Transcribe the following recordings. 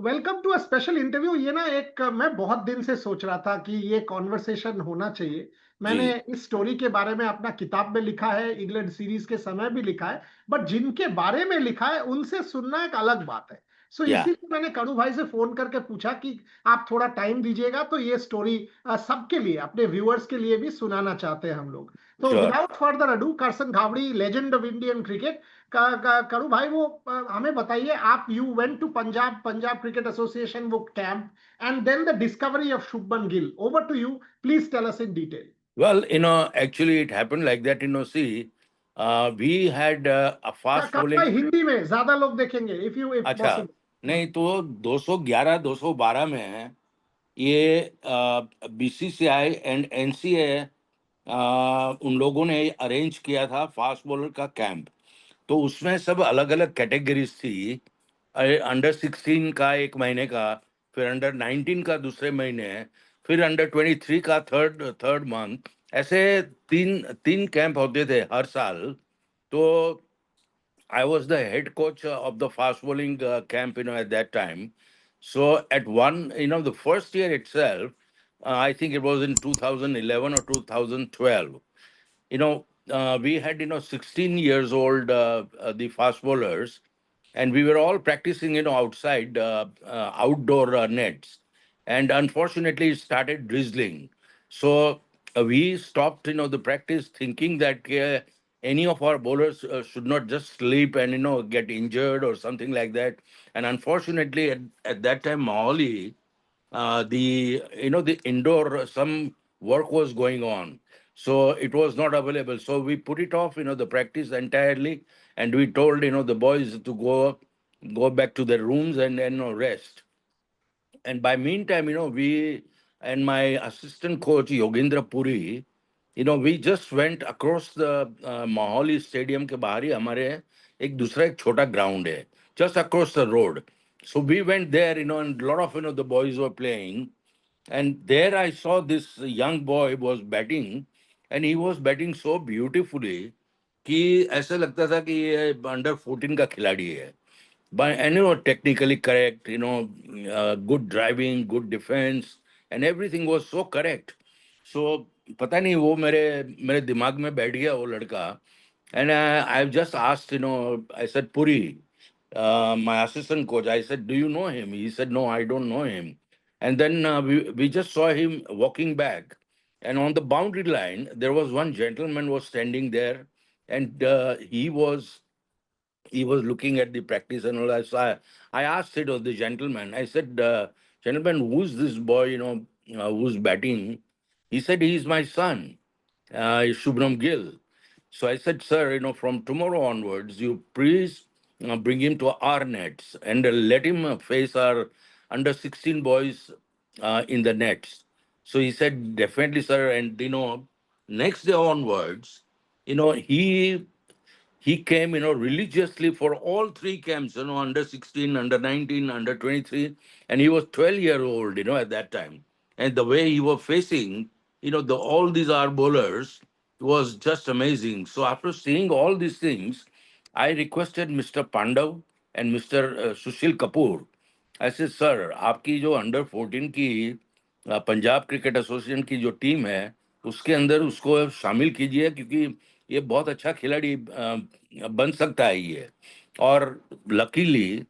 Welcome to a special interview. ये ना एक मैं बहुत दिन से सोच रहा था कि ये कॉन्वर्सेशन होना चाहिए। मैंने जी, इस स्टोरी के बारे में अपना किताब में लिखा है, इंग्लैंड सीरीज के समय भी लिखा है, बट जिनके बारे में लिखा है उनसे सुनना एक अलग बात है। सो या इसीलिए मैंने कड़ू भाई से फोन करके पूछा कि आप थोड़ा टाइम दीजिएगा तो ये स्टोरी सबके लिए, अपने व्यूअर्स के लिए भी सुनाना चाहते हैं हम लोग। तो sure. Without further ado, Karsan घावड़ी, legend of Indian cricket, Karu भाई, वो हमें बताइए। आप you went to Punjab, Punjab cricket association वो camp, and then the discovery of Shubman Gill. Over to you, please tell us in detail. Well, actually it happened like that. See, we had a fast करू भाई, bowling. Hindi में ज्यादा लोग देखेंगे, if अच्छा, possible. नहीं तो 211, 212 में ये बीसीसीआई एंड एनसीए उन लोगों ने अरेंज किया था फास्ट बॉलर का कैंप। तो उसमें सब अलग अलग कैटेगरीज थी। अंडर 16 का एक महीने का, फिर अंडर 19 का दूसरे महीने, फिर अंडर 23 का थर्ड थर्ड मंथ। ऐसे तीन तीन कैंप होते थे हर साल। तो I was the head coach of the fast bowling camp, at that time. So at one, the first year itself, I think it was in 2011 or 2012. We had 16 years old the fast bowlers, and we were all practicing outside outdoor nets, and unfortunately it started drizzling. So we stopped the practice, thinking that any of our bowlers should not just sleep and get injured or something like that. And unfortunately at that time, Mohali, the indoor, some work was going on, so it was not available. So we put it off, the practice entirely, and we told the boys to go back to their rooms and rest. And by meantime, we and my assistant coach Yogendra Puri, we just went across the Mohali stadium के बाहर ही हमारे एक दूसरा एक छोटा ground है, just across the road. So we went there, and a lot of the boys were playing, and there I saw this young boy was batting, and he was batting so beautifully कि ऐसा लगता था कि ये under 14 का खिलाड़ी है. But and technically correct, good driving, good defense, and everything was so correct. So पता नहीं वो मेरे मेरे दिमाग में बैठ गया वो लड़का. And I've just asked, I said, Puri, my assistant coach, I said, do you know him? He said, no, I don't know him. And then we just saw him walking back. And on the boundary line, there was one gentleman was standing there, and he was looking at the practice and all that. So I asked the gentleman, I said, gentleman, who's this boy, who's batting? He said, he's my son, Shubman Gill. So I said, sir, from tomorrow onwards, you please bring him to our nets and let him face our under 16 boys in the nets. So he said, definitely, sir. And, next day onwards, he came, religiously for all three camps, under 16, under 19, under 23, and he was 12 year old, at that time. And the way he was facing, all these are bowlers was just amazing. So after seeing all these things, I requested Mr. Pandav and Mr. Sushil Kapoor. I said, sir, आपकी जो under 14 की Punjab cricket association की जो team है, उसके अंदर उसको शामिल कीजिए, क्योंकि ये बहुत अच्छा खिलाड़ी बन सकता है ये. और luckily,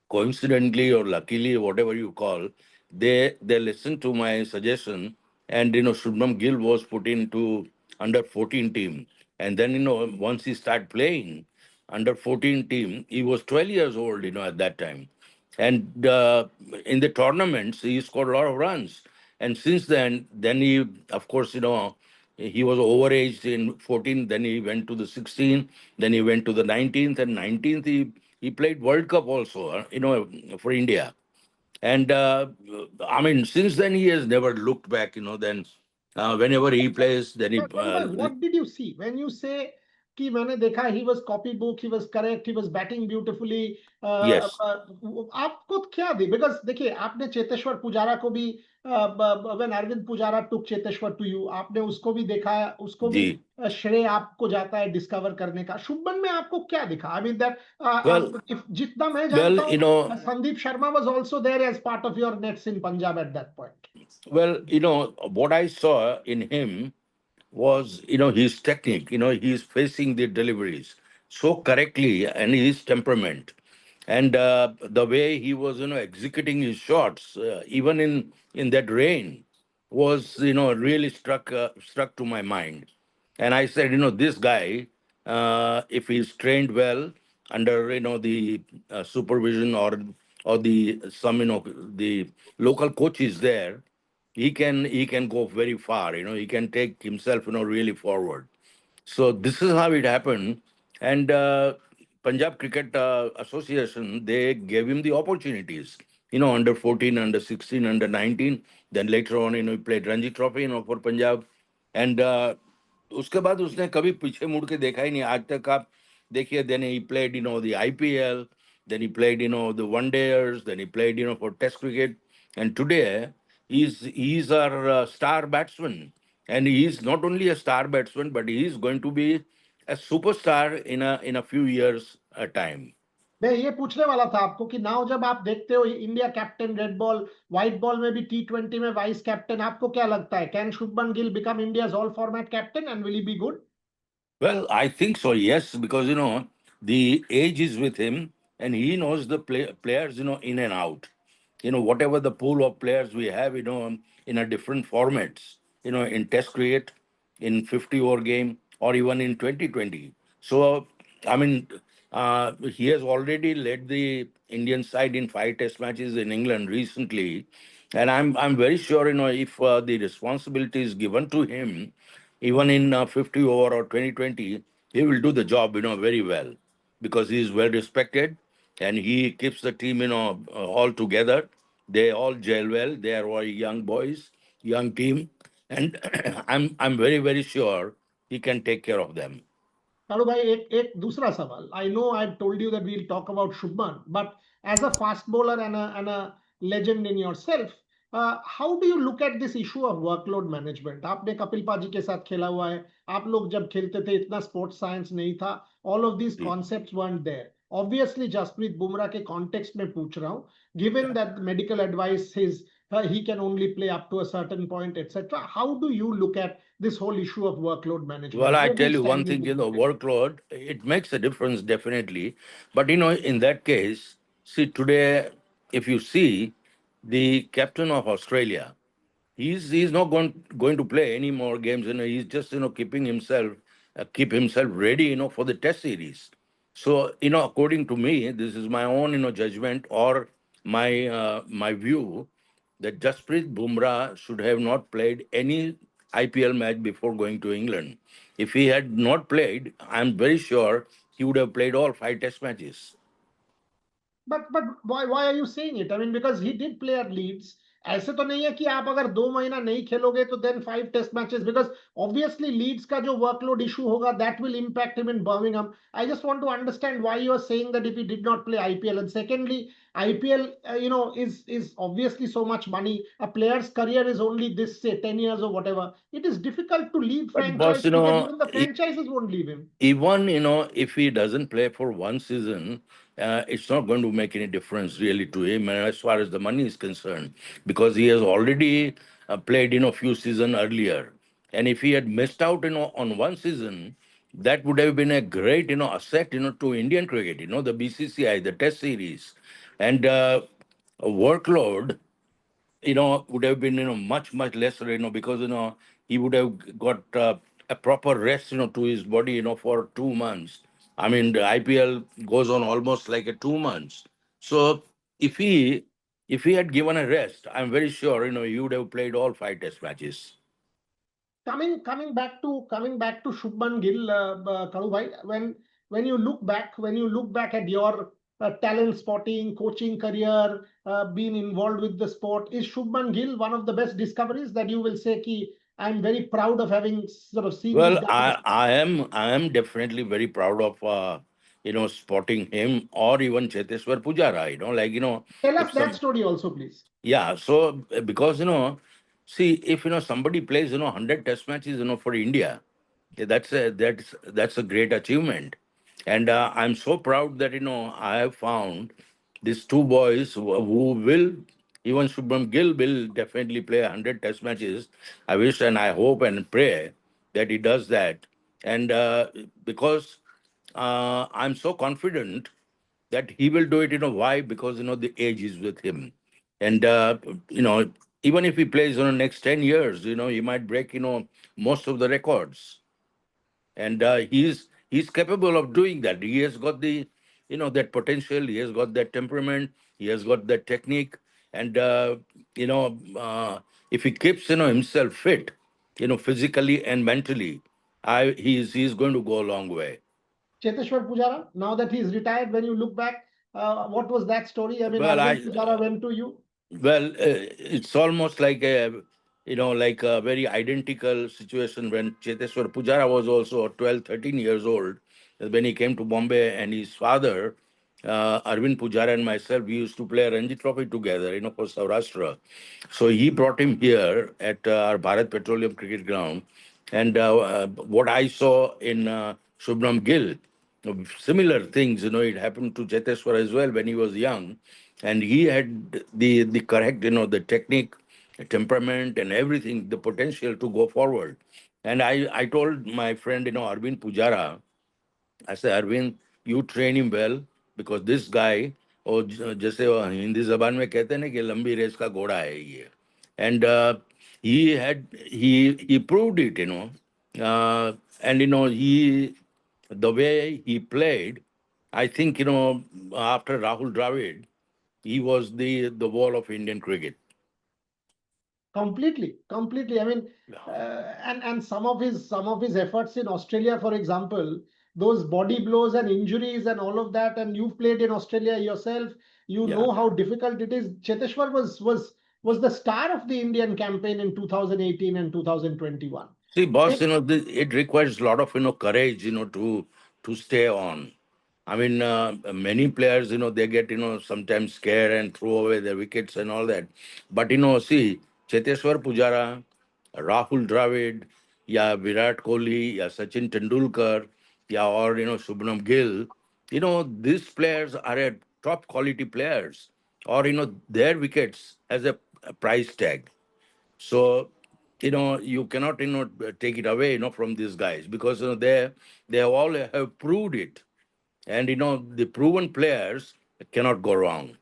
coincidentally or luckily, whatever you call, they listened to my suggestion, and Shubman Gill was put into under 14 team. And then once he started playing under 14 team, he was 12 years old, at that time. And in the tournaments he scored a lot of runs. And since then he, of course, he was overaged in 14, then he went to the 16, then he went to the 19th, and 19th he played World Cup also, for India. And I mean, since then he has never looked back. Then whenever he plays, then he Karu bhai, what did you see when you say कि मैंने देखा he was copy book, he was correct, he was batting beautifully, Yes, आपको क्या दी? Because देखिए, आपने चेतेश्वर पुजारा को भी, when Arvind Pujara took Cheteshwar to you, आपने उसको भी देखा, उसको भी जी. श्रेय आपको जाता है डिस्कवर करने का। शुभमन में आपको क्या दिखा? आई मीन दैट, Well, जितना मैं well, जानता हूँ, Sandeep Sharma was also there as part of your nets in Punjab at that point. what I saw in him was, his technique. He's facing the deliveries so correctly, and his temperament, and the way he was, executing his shots, even in that rain, was, really struck to my mind. And I said, this guy, if he's trained well under, the supervision, or the some, the local coaches there, he can go very far. He can take himself, really forward. So this is how it happened. And Punjab Cricket Association, they gave him the opportunities, under 14, under 16, under 19. Then later on, he played Ranji Trophy, for Punjab. And उसके बाद उसने कभी पीछे मुड़ के देखा ही नहीं आज तक। आप देखिए, then he played, the IPL, then he played, the one dayers, then he played, for Test cricket. And today, he's our star batsman. And he's not only a star batsman, but he's going to be a superstar in a few years time. मैं ये पूछने वाला था आपको कि now जब आप देखते हो India captain, red ball white ball में भी, T20 में वाइस कैप्टन, आपको क्या लगता है, can Shubman Gill become India's all format captain and will he be good? Well, I think so, yes, because the age is with him, and he knows the players, in and out. Whatever the pool of players we have, in a different formats, in Test cricket, in 50-over game, or even in 2020. So, I mean, he has already led the Indian side in 5 Test matches in England recently, and I'm very sure, if the responsibility is given to him, even in 50 over or 2020, he will do the job, very well, because he is well respected, and he keeps the team, all together. They all gel well. They are all young boys, young team, and I'm very very sure he can take care of them. Kalu भाई, एक एक दूसरा सवाल। I know I told you that we will talk about Shubman, but as a fast bowler and a legend in yourself, how do you look at this issue of workload management? आपने कपिल पाजी के साथ खेला हुआ है, आप लोग जब खेलते थे इतना स्पोर्ट्स साइंस नहीं था, all of these concepts weren't there. Obviously Jasprit Bumrah के कॉन्टेक्स्ट में पूछ रहा हूँ, given that medical advice is he can only play up to a certain point, etc. How do you look at this whole issue of workload Well, management? I Where do tell you you one stand in thing, this debate? workload, it makes a difference definitely. But in that case, see today, if you see the captain of Australia, he's not going to play any more games. He's just keeping himself keep himself ready, for the Test series. So according to me, this is my own judgment, or my view, that Jasprit Bumrah should have not played any IPL match before going to England. If he had not played, I'm very sure he would have played all 5 Test matches. But why are you saying it? I mean, because he did play at Leeds. ऐसे तो नहीं है कि आप अगर 2 महीना नहीं खेलोगे तो then 5 Test matches, because obviously Leeds का जो workload issue होगा, that will impact him in Birmingham. I just want to understand why you are saying that if he did not play IPL. And secondly, IPL, is obviously so much money. A player's career is only this, say, 10 years or whatever. It is difficult to leave But boss, franchise cricket. Even the franchises won't leave him. even if he doesn't play for one season, it's not going to make any difference really to him, and as far as the money is concerned, because he has already played few seasons earlier. And if he had missed out on one season, that would have been a great asset to Indian cricket, the BCCI, the Test series. And a workload, would have been, much, much lesser, because, he would have got a proper rest, to his body, for 2 months. I mean, the IPL goes on almost like a 2 months. So if he had given a rest, I'm very sure, he would have played all 5 Test matches. Coming back to Shubman Gill, Karu bhai, when you look back at your talent spotting, coaching career, being involved with the sport, is Shubman Gill one of the best discoveries that you will say ki I'm very proud of having sort of seen these Well, guys. I am definitely very proud of spotting him or even Cheteshwar Pujara. Like Tell us if that some story also, please. yeah. So because see, if somebody plays 100 Test matches for India, yeah, that's a great achievement, and I'm so proud that I have found these two boys who will, even Shubman Gill will definitely play 100 Test matches. I wish and I hope and pray that he does that, and because I'm so confident that he will do it. Why? Because the age is with him, and you know even if he plays next 10 years, he might break most of the records, and he's capable of doing that. He has got the that potential. He has got that temperament. He has got that technique, and you know if he keeps himself fit, physically and mentally, he's going to go a long way. Cheteshwar Pujara, now that he's retired, when you look back, what was that story? I mean, Well, Arvind Pujara went to you. It's almost like like a very identical situation when Cheteshwar Pujara was also 12, 13 years old when he came to Bombay, and his father, Arvind Pujara, and myself, we used to play a Ranji Trophy together, for Saurashtra. So he brought him here at our Bharat Petroleum Cricket Ground, and what I saw in Shubman Gill, similar things, it happened to Cheteshwar as well when he was young, and he had the correct, the technique, temperament, and everything, the potential to go forward. And I told my friend, Arvind Pujara, I said, Arvind, you train him well, because this guy, और जैसे वो हिंदी जबान में कहते हैं ना कि लंबी रेस का घोड़ा है ये, and he proved it, and he, the way he played, I think after Rahul Dravid, he was the wall of Indian cricket. Completely, completely. I mean, and some of his efforts in Australia, for example, those body blows and injuries and all of that. And you've played in Australia yourself. You Yeah. know how difficult it is. Cheteshwar was the star of the Indian campaign in 2018 and 2021. See, boss, It, it requires a lot of courage, to stay on. I mean, many players, they get sometimes scared and throw away their wickets and all that. But see, Cheteshwar Pujara, Rahul Dravid, yeah, Virat Kohli, yeah, Sachin Tendulkar, yeah, or Shubman Gill, these players are a top quality players, or their wickets has a price tag. So, you cannot, take it away, from these guys, because they all have proved it, and the proven players cannot go wrong.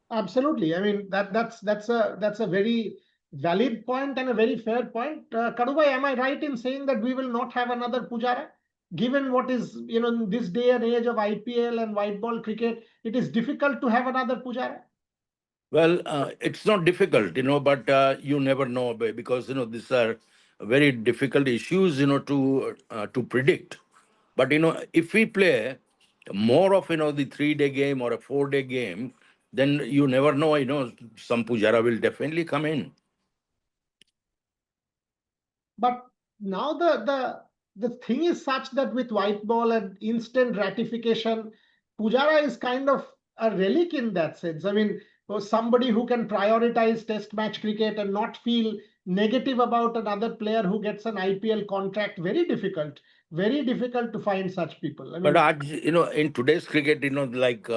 Absolutely. I mean, that's a very valid point and a very fair point. Kadubhai, am I right in saying that we will not have another Pujara? Given what is, in this day and age of IPL and white ball cricket, it is difficult to have another Pujara. Well, it's not difficult, but you never know, because these are very difficult issues, to predict. But if we play more of the 3-day game or a 4-day game, then you never know. Some Pujara will definitely come in. But now the thing is such that with white ball and instant gratification, Pujara is kind of a relic in that sense. I mean, somebody who can prioritize test match cricket and not feel negative about another player who gets an IPL contract. Very difficult to find such people. I But mean, in today's cricket, like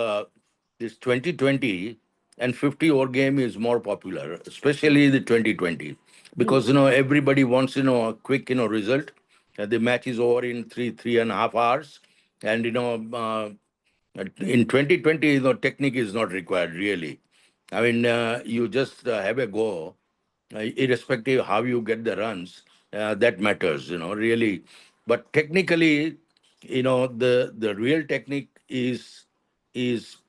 this 2020 and 50 over game is more popular, especially the 2020, because hmm. everybody wants a quick result. The match is over in 3.5 hours, and in 2020, technique is not required really. I mean, you just have a go, irrespective how you get the runs, that matters, really. But technically, the real technique is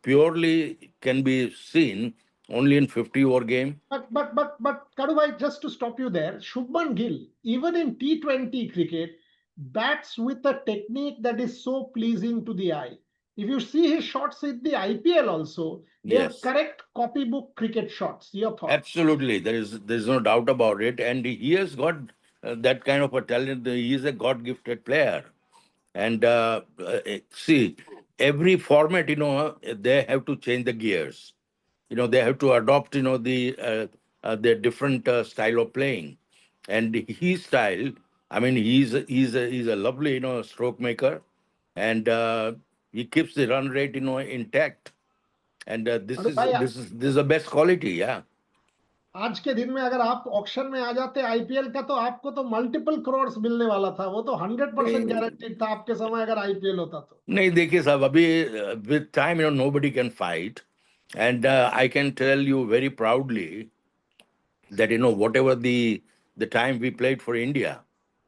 purely can be seen only in 50 over game. But Kadubhai, just to stop you there, Shubman Gill, even in T20 cricket, bats with a technique that is so pleasing to the eye. If you see his shots in the IPL also, they are Yes, correct copybook cricket shots. Your thoughts? absolutely. There's no doubt about it, and he has got that kind of a talent. He is a God gifted player. And see, every format, they have to change the gears. They have to adopt, the different style of playing. And his style, I mean, he's a lovely, stroke maker, and he keeps the run rate, intact. And this अरे is भाई, this is this is the best quality, yeah. आज के दिन में अगर आप auction में आ जाते आईपीएल का, तो आपको तो मल्टीपल करोड़ मिलने वाला था। वो तो 100% गारंटीड था आपके समय, अगर आईपीएल होता तो। नहीं देखिए साहब, अभी with time nobody can fight, and I can tell you very proudly that whatever the time we played for India,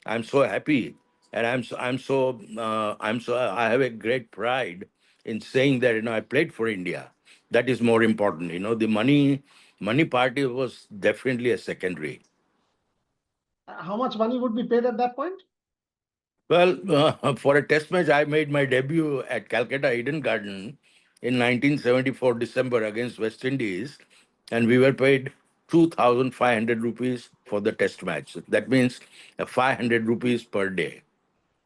I'm so happy, and I'm so I have a great pride in saying that I played for India. That is more important. The money part was definitely a secondary. How much money would be paid at that point? Well, for a test match, I made my debut at Calcutta Eden Garden in 1974 December against West Indies, and we were paid 2,500 rupees for the test match. That means 500 rupees per day.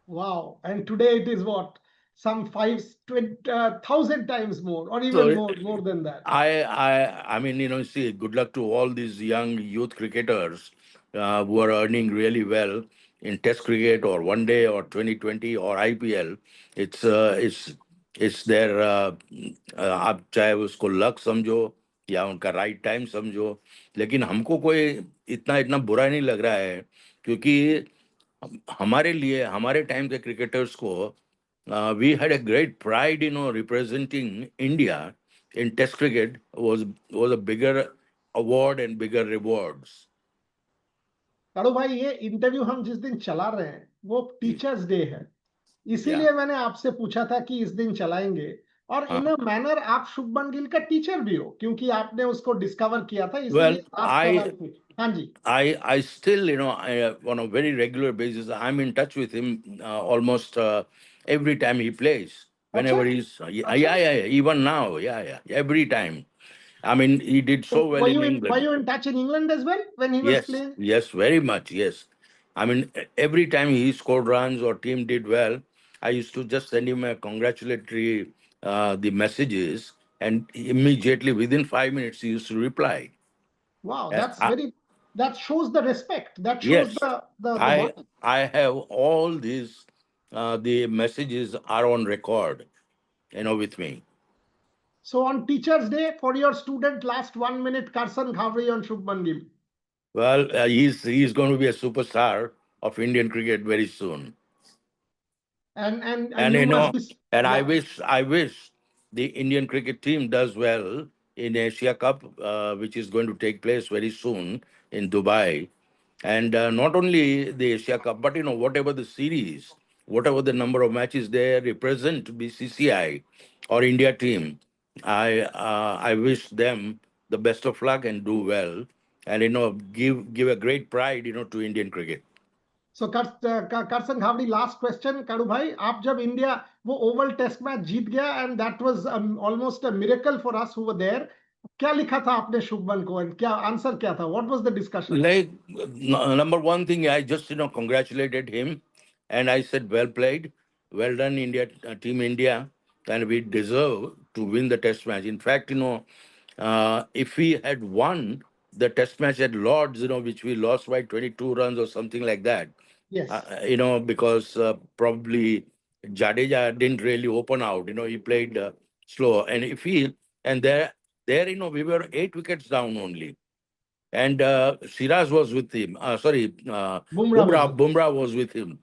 Wow. And today it is what? Some 5,000 times more, or even So more than that. I mean, see, good luck to all these young youth cricketers who are earning really well in Test cricket or one day or 2020 or IPL. It's it's their आप चाहे उसको luck समझो या उनका right time समझो, लेकिन हमको कोई इतना इतना बुरा नहीं लग रहा है, क्योंकि हमारे लिए हमारे टाइम के क्रिकेटर्स को we had a great pride, representing India in Test cricket was a bigger award and bigger rewards. करो भाई, ये इंटरव्यू हम जिस दिन चला रहे हैं वो टीचर्स डे है। Yeah. इसीलिए मैंने आपसे पूछा था कि इस दिन चलाएंगे। और इन Uh, अ मैनर आप शुभमन गिल का टीचर भी हो, क्योंकि आपने उसको डिस्कवर किया था, well, इसीलिए आप सवाल पूछ। हाँ जी। I still, on a very regular basis, I'm in touch with him almost every time he plays. अच्छा, Whenever he's, yeah, अच्छा। yeah, yeah, even now, yeah, yeah, every time. I mean, he did So so well in were England. you in touch in England as well when he was Yes, playing? yes, very much. Yes. I mean, every time he scored runs or team did well, I used to just send him a congratulatory the messages, and immediately within 5 minutes he used to reply. Wow, Uh, I, that shows the respect. That shows yes, the I bond. I have all these the messages are on record, with me. So on Teachers Day, for your student, last 1 minute, Karsan Ghavri on Shubman Gill. Well, he's going to be a superstar of Indian cricket very soon. And And you must be, and I yeah. wish the Indian cricket team does well in Asia Cup, which is going to take place very soon in Dubai. And not only the Asia Cup, but whatever the series, whatever the number of matches they represent BCCI or India team, I wish them the best of luck and do well, and give a great pride to Indian cricket. So Karsan Ghavri, last question, Kadu bhai, आप जब India वो Oval test match जीत गया, and that was almost a miracle for us who were there, क्या लिखा था आपने शुभमन को, and क्या आंसर क्या था? What was the discussion? Like number one thing, I just congratulated him, and I said, "Well played, well done, India, Team India, and we deserve to win the Test match." In fact, if we had won the Test match at Lords, which we lost by 22 runs or something like that, Yes. because probably Jadeja didn't really open out. He played slow, and if he and there, we were 8 wickets down only, and Siraj was with him. Sorry, Bumrah was with. Bumrah was with him.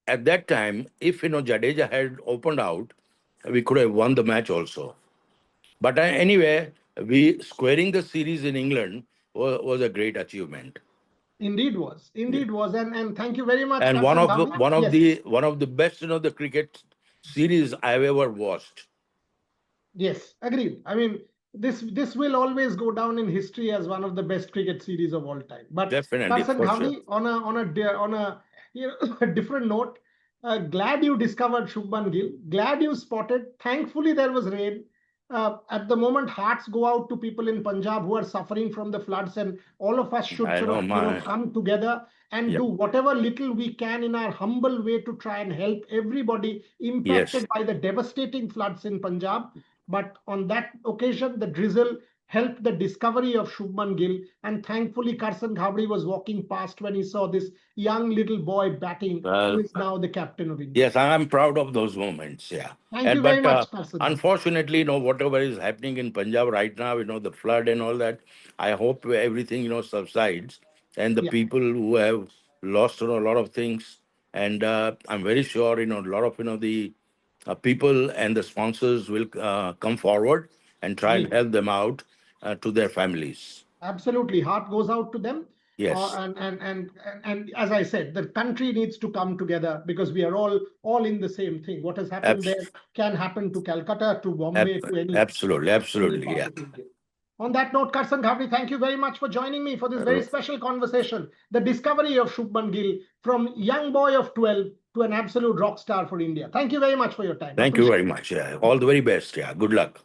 At that time, if Jadeja had opened out, we could have won the match also. But anyway, we squaring the series in England was a great achievement. Yeah. Indeed was, and thank you very much, And Karsan Ghavri. Yes. one of the best the cricket series I've ever watched. Yes, agreed. I mean, this will always go down in history as one of the best cricket series of all time. But Definitely, Karsan for sure. Ghavri, on a different note, Glad you discovered Shubman Gill. Glad you spotted. Thankfully, there was rain. At the moment, hearts go out to people in Punjab who are suffering from the floods, and all of us should I sort know of, my. come together and Yeah. do whatever little we can in our humble way to try and help everybody Yes. impacted by the devastating floods in Punjab. But on that occasion, the drizzle helped the discovery of Shubman Gill, and thankfully, Karsan Ghavri was walking past when he saw this young little boy batting, who Well, is now the captain of India. yes, I'm proud of those moments. Yeah. Thank you And very but much, Karsan. unfortunately, whatever is happening in Punjab right now, the flood and all that. I hope everything subsides, and the Yeah, people who have lost a lot of things. And I'm very sure a lot of the people and the sponsors will come forward and try and agreed. help them out to their families. Absolutely. Heart goes out to them. Yes. And as I said, the country needs to come together because we are all in the same thing. What has happened Abs- there can happen to Calcutta, to Bombay, to Absolutely. any Absolutely. part Yeah. of India. On that note, Karsan Ghavri, thank you very much for joining me for this very Uh, special conversation. The discovery of Shubman Gill from young boy of 12 to an absolute rock star for India. Thank you very much for your time. Thank you Appreciate very much. Yeah. All the very best. Yeah. Good luck.